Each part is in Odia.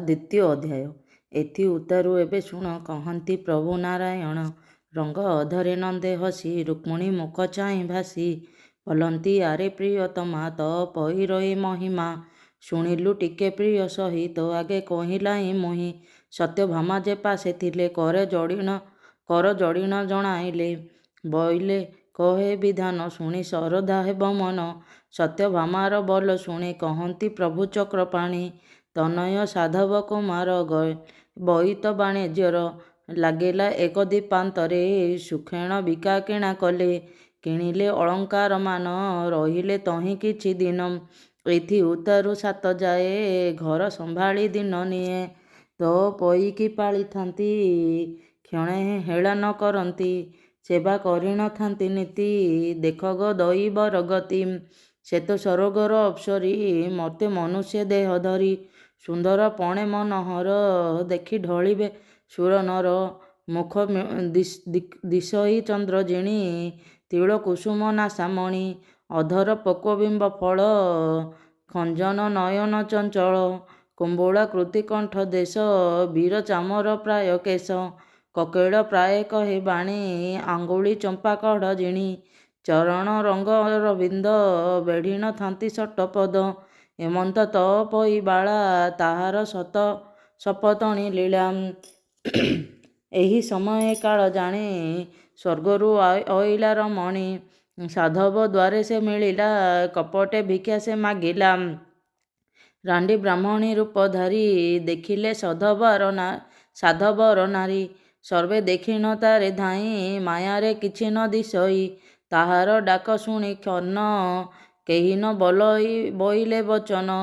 ଦ୍ୱିତୀୟ ଅଧ୍ୟାୟ। ଏଥି ଉତ୍ତାରୁ ଏବେ ଶୁଣ କହନ୍ତି ପ୍ରଭୁ ନାରାୟଣ। ରଙ୍ଗ ଅଧରେ ନନ୍ଦେ ହସି ରୁକ୍ମିଣୀ ମୁଖ ଚାହିଁ ଭାସି ବୋଲନ୍ତି ଆରେ ପ୍ରିୟତମା ତ ପଇରଇ ମହିମା ଶୁଣିଲୁ ଟିକେ ପ୍ରିୟ ସହିତ ଆଗେ କହିଲାଇଁ ମୁହିଁ ସତ୍ୟଭାମା ଯେ ପାଶେ ଥିଲେ କର ଜଡ଼ିଣ ଜଣାଇଲେ ବଇଲେ କହେ ବିଧାନ ଶୁଣି ଶରଧା ହେବ ମନ ସତ୍ୟଭାମାର ବୋଲ ଶୁଣି କହନ୍ତି ପ୍ରଭୁ ଚକ୍ରପାଣି ତନୟ ସାଧବ କୁମାର ବଇତ ବାଣିଜ୍ୟର ଲାଗିଲା ଏକ ଦୀପାନ୍ତରେ ସୁକ୍ଷେଣ ବିକା କିଣା କଲେ କିଣିଲେ ଅଳଙ୍କାର ମାନ ରହିଲେ ତହିଁ କିଛି ଦିନ ଏଥି ଉତ୍ତାରୁ ସାତ ଯାଏ ଘର ସମ୍ଭାଳି ଦିନ ନିଏ ତ ପଇକି ପାଳିଥାନ୍ତି କ୍ଷଣେ ହେଳନ କରନ୍ତି ସେବା କରିନଥାନ୍ତି ନୀତି ଦେଖ ଗ ଦଇବର ଗତି ଶ୍ଵେତ ସ୍ୱର୍ଗର ଅପ୍ସରୀ ମର୍ତ୍ତ୍ୟ ମନୁଷ୍ୟ ଦେହ ଧରି ସୁନ୍ଦର ପଣେ ମନୋହର ଦେଖି ଢଳିବେ ସୁର ନର ମୁଖ ଦିଶଇ ଚନ୍ଦ୍ର ଜିଣି ତିଳ କୁସୁମ ନାସାମଣି ଅଧର ପକ୍ୱବିମ୍ବ ଫଳ ଖଞ୍ଜନ ନୟନ ଚଞ୍ଚଳ କୁମ୍ଭଳା କୃତି କଣ୍ଠ ଦେଶ ବୀର ଚାମର ପ୍ରାୟ କେଶ କକେଳ ପ୍ରାୟ କହେ ବାଣୀ ଆଙ୍ଗୁଳି ଚମ୍ପା କଢ଼ ଜିଣି ଚରଣ ରଙ୍ଗ ରବିନ୍ଦ ବେଢ଼ି ନଥାନ୍ତି ସଟପଦ ଏମନ୍ତ ତ ପଇ ବାଳା ତାହାର ସତ ସପତଣି ଲୀଳା ଏହି ସମୟ କାଳ ଜାଣି ସ୍ୱର୍ଗରୁ ଅଇଲା ରମଣୀ ସାଧବ ଦ୍ୱାରେ ସେ ମିଳିଲା କପଟେ ଭିକ୍ଷା ସେ ମାଗିଲା ରାଣ୍ଡି ବ୍ରାହ୍ମଣୀ ରୂପ ଧାରି ଦେଖିଲେ ସାଧବର ନାରୀ ସର୍ବେ ଦେଖିନ ତାରେ ଧାଇଁ ମାୟାରେ କିଛି ନ ଦିଶଇ ତାହାର ଡାକ ଶୁଣି କ୍ଷନ୍ନ କେହି ନ ବଇଲେ ବଚନ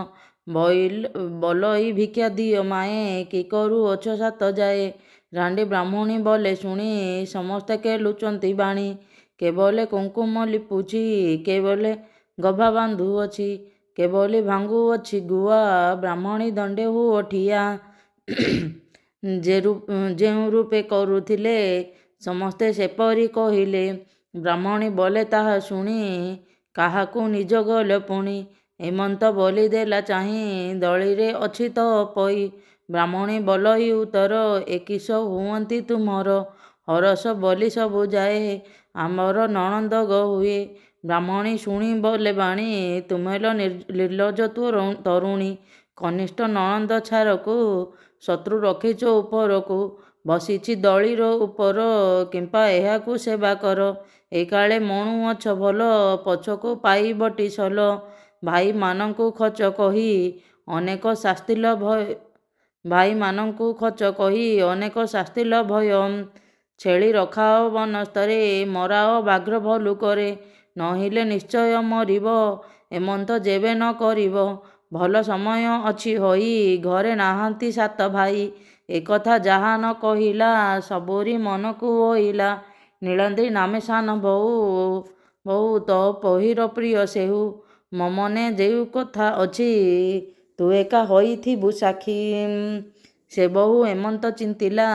ବୋଲଇ ଭିକ୍ଷା ଦିଅ ମାଏ କି କରୁଅଛ ସାତ ଯାଏ ରାଣ୍ଡି ବ୍ରାହ୍ମଣୀ ବୋଲେ ଶୁଣି ସମସ୍ତେ କେ ଲୁଚନ୍ତି ବାଣୀ କେବଲେ କୁଙ୍କୁମ ଲିପୁଛି କେବଲେ ଗଭା ବାନ୍ଧୁଅଛି କେବଲି ଭାଙ୍ଗୁଅଛି ଗୁଆ ବ୍ରାହ୍ମଣୀ ଦଣ୍ଡେ ହୁଅ ଠିଆ ଯେଉଁ ରୂପେ କରୁଥିଲେ ସମସ୍ତେ ସେପରି କହିଲେ ବ୍ରାହ୍ମଣୀ ବୋଲେ ତାହା ଶୁଣି କାହାକୁ ନିଜ ଗଲ ପୁଣି ଏମନ୍ତ ବୋଲି ଦେଲା ଚାହିଁ ଦଳିରେ ଅଛି ତ ପଇ ବ୍ରାହ୍ମଣୀ ବୋଲଇ ଉତ୍ତର ଏ କିସ ହୁଅନ୍ତି ତୁମର ହରଷ ବୋଲି ସବୁ ଯାଏ ଆମର ନଣନ୍ଦ ଗ ହୁଏ ବ୍ରାହ୍ମଣୀ ଶୁଣି ବୋଲେ ବାଣୀ ତୁମେଲ ନିର୍ଲଜ ତରୁଣୀ କନିଷ୍ଠ ନଣନ୍ଦ ଛାରକୁ ଶତ୍ରୁ ରଖିଛ ଉପରକୁ ବସିଛି ଦଳିର ଉପର କିମ୍ପା ଏହାକୁ ସେବା କର ଏ କାଳେ ମଣୁଅଛ ଭଲ ପଛକୁ ପାଇବଟି ସଲ ଭାଇମାନଙ୍କୁ ଖଚ କହି ଅନେକ ଶାସ୍ତିଲ ଭୟ ଛେଳି ରଖାଅ ବନସ୍ତରେ ମରାଅ ବ୍ୟାଘ୍ର ଭଲୁକରେ ନହିଲେ ନିଶ୍ଚୟ ମରିବ ଏମନ୍ତ ଯେବେ ନ କରିବ ଭଲ ସମୟ ଅଛି ହୋଇ ଘରେ ନାହାନ୍ତି ସାତ ଭାଇ ଏକଥା ଯାହା ନ କହିଲା ସବୁରି ମନକୁ ଓଇଲା ନୀଳାଦ୍ରି ନାମେ ସାନ ବୋହୂ ତ ପହିର ପ୍ରିୟ ସେହୁ ମୋ ମନେ ଯେଉଁ କଥା ଅଛି ତୁ ଏକା ହୋଇଥିବୁ ସାକ୍ଷୀ ସେ ବୋହୂ ଏମନ୍ତ ଚିନ୍ତିଲା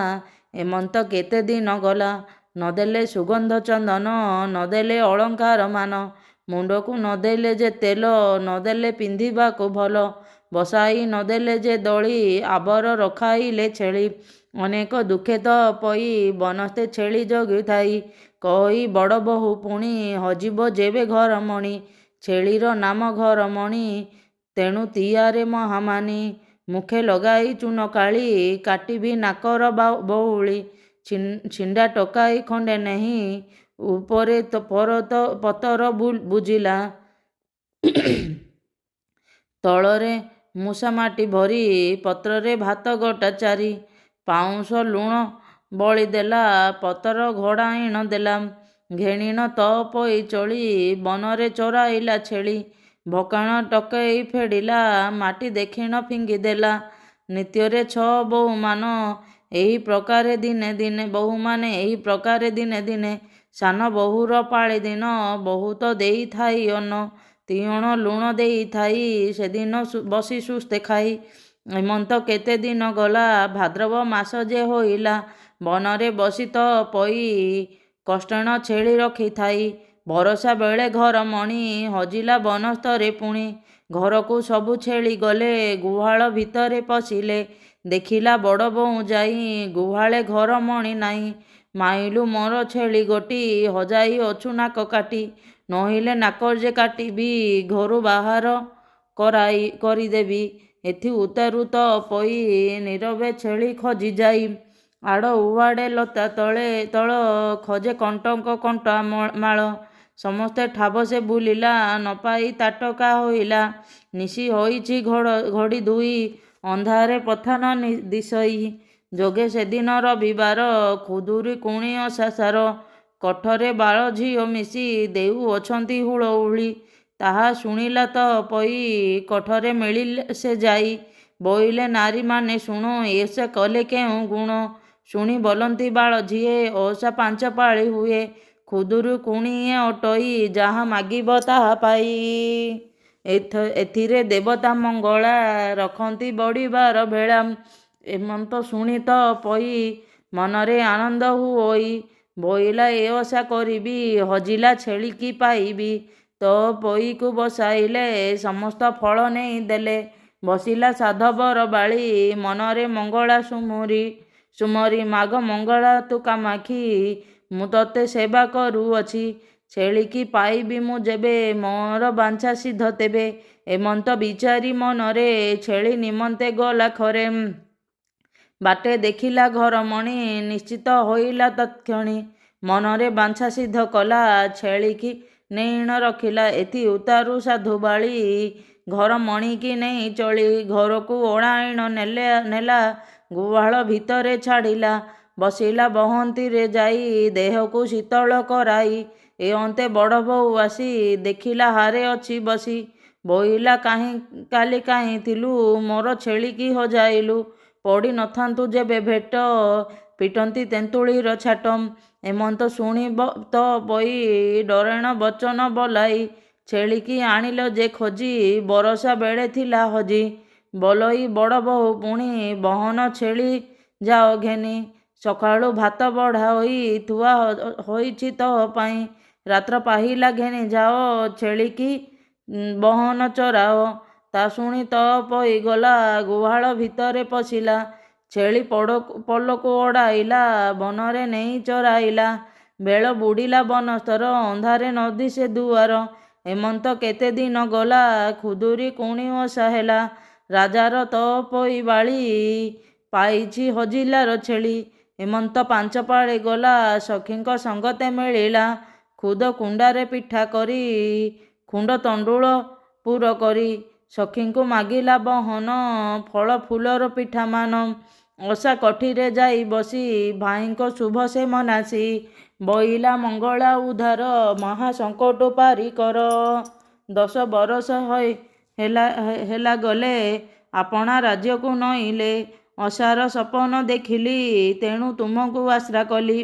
ଏମନ୍ତ କେତେ ଦିନ ଗଲା ନଦେଲେ ସୁଗନ୍ଧ ଚନ୍ଦନ ନଦେଲେ ଅଳଙ୍କାର ମାନ ମୁଣ୍ଡକୁ ନଦେଲେ ଯେ ତେଲ ନଦେଲେ ପିନ୍ଧିବାକୁ ଭଲ ବସାଇ ନଦେଲେ ଯେ ଦଳି ଆବର ରଖାଇଲେ ଛେଳି ଅନେକ ଦୁଃଖେ ତ ପଇ ବନସ୍ତେ ଛେଳି ଜଗିଥାଇ କହି ବଡ଼ ବୋହୂ ପୁଣି ହଜିବ ଯେବେ ଘରମଣି ଛେଳିର ନାମ ଘରମଣି ତେଣୁ ତିଆରେ ମହାମାନି ମୁଖେ ଲଗାଇ ଚୂନ କାଳି କାଟିବି ନାକର ବଉଳି ଛିଣ୍ଡା ଟୋକାଇ ଖଣ୍ଡେ ନେହି ଉପରେ ପତର ବୁଜିଲା ତଳରେ ମୂଷା ମାଟି ଭରି ପତ୍ରରେ ଭାତ ଗୋଟା ଚାରି ପାଉଁଶ ଲୁଣ ବଳି ଦେଲା ପତର ଘୋଡ଼ାଇଣ ଦେଲା ଘେନିଣ ତ ପଇ ଚଳି ବନରେ ଚରାଇଲା ଛେଳି ଭକାଣ ଟକେଇ ଫେଡ଼ିଲା ମାଟି ଦେଖିଣ ଫିଙ୍ଗି ଦେଲା ନିତ୍ୟରେ ବୋହୂମାନ ଏହି ପ୍ରକାରେ ଦିନେ ଦିନେ ସାନ ବୋହୂର ପାଳି ଦିନ ବହୁତ ଦେଇଥାଇ ଅନ୍ନ ତିଅଣ ଲୁଣ ଦେଇଥାଇ ସେଦିନ ବସି ସୁସ୍ଥେ ଖାଇ ଏମନ୍ତ କେତେ ଦିନ ଗଲା ଭାଦ୍ରବ ମାସ ଯେ ହୋଇଲା ବନରେ ବସି ତ ପଇ କଷ୍ଟେଣ ଛେଳି ରଖିଥାଇ ବରଷା ବେଳେ ଘର ମଣି ହଜିଲା ବନସ୍ତରେ ପୁଣି। ଘରକୁ ସବୁ ଛେଳି ଗଲେ ଗୁହାଳ ଭିତରେ ପଶିଲେ। ଦେଖିଲା ବଡ଼ ବୋଉ ଯାଇ ଗୁହାଳେ ଘର ମଣି ନାହିଁ। ମାଇଲୁ ମୋର ଛେଳି ଗୋଟି ହଜାଇ ଅଛୁ ନାକ କାଟି। ନହିଲେ ନାକ ଯେ କାଟିବି ଘରୁ ବାହାର କରିଦେବି। ଏଥି ଉତ୍ତାରୁ ତ ପଇ ନୀରବେ ଛେଳି ଖୋଜି ଯାଇ। ଆଡ଼ ଉଆଡ଼େ ଲତା ତଳ ଖୋଜେ କଣ୍ଟା ମାଳ। ସମସ୍ତେ ଠାବ ସେ ବୁଲିଲା ନ ପାଇ ତାଟକା ହୋଇଲା। ନିଶି ହୋଇଛି ଘଡ଼ି ଦୁଇ ଅନ୍ଧାରେ ପଥାନ ଦିଶଇ। ଯୋଗେ ସେଦିନ ରବିବାର ଖୁଦୁରି କୁଣି ଓଷାସାର। କୋଠରେ ବାଳ ଝିଅ ମିଶି ଦେଉଅଛନ୍ତି ହୁଳହୁଳି। ତାହା ଶୁଣିଲା ତ ପଇ କୋଠରେ ମିଳିଲେ ସେ ଯାଇ। ବୋଇଲେ ନାରୀମାନେ ଶୁଣ ଏ ସେ କଲେ କେଉଁ ଗୁଣ। ଶୁଣି ବୋଲନ୍ତି ବାଳ ଝିଏ ଓଷା 5 ପାଳି ହୁଏ। ଖୁଦୁରୁ କୁଣିଏ ଅଟଇ ଯାହା ମାଗିବ ତାହା ପାଇ। ଏଥିରେ ଦେବତା ମଙ୍ଗଳା ରଖନ୍ତି ବଡ଼ିବାର ବେଳା। ଏମନ୍ତ ଶୁଣି ତ ପଇ ମନରେ ଆନନ୍ଦ ହୁଅଇ। ବୋଇଲା ଏ ଓଷା କରିବି ହଜିଲା ଛେଳିକି ପାଇବି। ତ ପଇକୁ ବସାଇଲେ ସମସ୍ତ ଫଳ ନେଇ ଦେଲେ। ବସିଲା ସାଧବର ବାଳି ମନରେ ମଙ୍ଗଳା ସୁମରି। ମାଗ ମଙ୍ଗଳା ତୁ କାମାକ୍ଷୀ ମୁଁ ତତେ ସେବା କରୁଅଛି। ଛେଳିକି ପାଇବି ମୁଁ ଯେବେ ମୋର ବାଞ୍ଛା ସିଦ୍ଧ ତେବେ। ଏମନ୍ତ ବିଚାରି ମନରେ ଛେଳି ନିମନ୍ତେ ଗଲା ଖରେ। ବାଟେ ଦେଖିଲା ଘରମଣି ନିଶ୍ଚିତ ହୋଇଲା ତତ୍କ୍ଷଣି। ମନରେ ବାଞ୍ଛା ସିଦ୍ଧ କଲା ଛେଳିକି ନେଇଣ ରଖିଲା। ଏଥି ଉତ୍ତାରୁ ସାଧୁ ବାଳି ଘରମଣିକି ନେଇ ଚଳି। ଘରକୁ ଅଣାଇଣ ନେଲା ଗୁହାଳ ଭିତରେ ଛାଡ଼ିଲା। ବସିଲା ବହନ୍ତିରେ ଯାଇ ଦେହକୁ ଶୀତଳ କରାଇ। ଏ ଅନ୍ତେ ବଡ଼ ବୋଉ ଆସି ଦେଖିଲା ହାରେ ଅଛି ବସି। ବୋଇଲା କାଲି କାହିଁ ଥିଲୁ ମୋର ଛେଳିକି ହଜାଇଲୁ। ପଡ଼ି ନଥାନ୍ତୁ ଯେବେ ଭେଟ ପିଟନ୍ତି ତେନ୍ତୁଳିର ଛାଟ। ଏମନ୍ତ ଶୁଣି ତ ପଇ ଡରେଣ ବଚନ ବୋଲାଇ। ଛେଳିକି ଆଣିଲ ଯେ ଖୋଜି ବରଷା ବେଳେ ଥିଲା ହଜି। ବୋଲଇ ବଡ଼ ବୋଉ ପୁଣି ବହନ ଛେଳି ଯାଅ ଘେନି। ସକାଳୁ ଭାତ ବଢ଼ା ହୋଇ ଥୁଆ ହୋଇଛି ତୋ ପାଇଁ। ରାତ୍ର ପାହିଲା ଘେନି ଯାଅ ଛେଳିକି ବହନ ଚରାଅ। ତା ଶୁଣି ତ ପଇ ଗଲା ଗୁହାଳ ଭିତରେ ପଶିଲା। ଛେଳି ପଲକୁ ଅଡ଼ାଇଲା ବନରେ ନେଇ ଚରାଇଲା। ବେଳ ବୁଡ଼ିଲା ବନସ୍ତର ଅନ୍ଧାରେ ନଦୀ ସେ ଦୁଆର। ଏମନ୍ତ କେତେ ଦିନ ଗଲା ଖୁଦୁରି କୁଣି ଓଷା ହେଲା। ରାଜାର ତ ପଇ ବାଳି ପାଇଛି ହଜିଲାର ଛେଳି। ଏମନ୍ତ 5 ପାଳି ଗଲା ସଖୀଙ୍କ ସଙ୍ଗତେ ମିଳିଲା। ଖୁଦ କୁଣ୍ଡାରେ ପିଠା କରି ଖୁଣ୍ଡ ତଣ୍ଡୁଳ ପୁର କରି। ସଖୀଙ୍କୁ ମାଗିଲା ବହନ ଫଳ ଫୁଲର ପିଠାମାନ। ଓଷା କୋଠିରେ ଯାଇ ବସି ଭାଇଙ୍କ ଶୁଭ ସେ ମନାସି। ବୋଇଲା ମଙ୍ଗଳା ଉଦ୍ଧାର ମହା ସଙ୍କଟ ପାରି କର। 10 ବରଷ ହେଲା ଗଲେ ଆପଣା ରାଜ୍ୟକୁ ନଇଲେ। ଓଷାର ସପନ ଦେଖିଲି ତେଣୁ ତୁମକୁ ଆଶ୍ରା କଲି।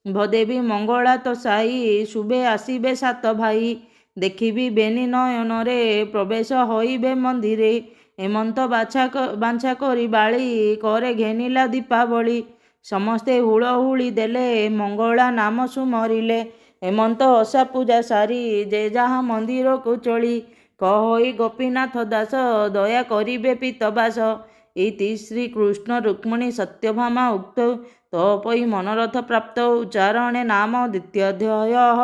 ଭଦେବି ମଙ୍ଗଳା ତ ସାଇ ଶୁଭେ ଆସିବେ 7 ଭାଇ। ଦେଖିବି ବେନି ନୟନରେ ପ୍ରବେଶ ହୋଇବେ ମନ୍ଦିରେ। ଏମନ୍ତ ବାଞ୍ଛା କରି ବାଳି କରେ ଘେନିଲା ଦୀପାବଳି। ସମସ୍ତେ ହୁଳହୁଳି ଦେଲେ ମଙ୍ଗଳା ନାମ ସୁମରିଲେ। ଏମନ୍ତ ଓଷା ପୂଜା ସାରି ଯେ ଯାହା ମନ୍ଦିରକୁ ଚଳି। କହୋଇ ଗୋପୀନାଥ ଦାସ ଦୟା କରିବେ ପୀତବାସ। ଇତି ଶ୍ରୀକୃଷ୍ଣ ରୁକ୍ମିଣୀ ସତ୍ୟଭାମା ଉକ୍ତୌ ତୋ ପଇ ମନୋରଥ ପ୍ରାପ୍ତୌ। ଉଚ୍ଚାରଣେ ନାମ ଦ୍ୱିତୀୟୋଧ୍ୟାୟଃ।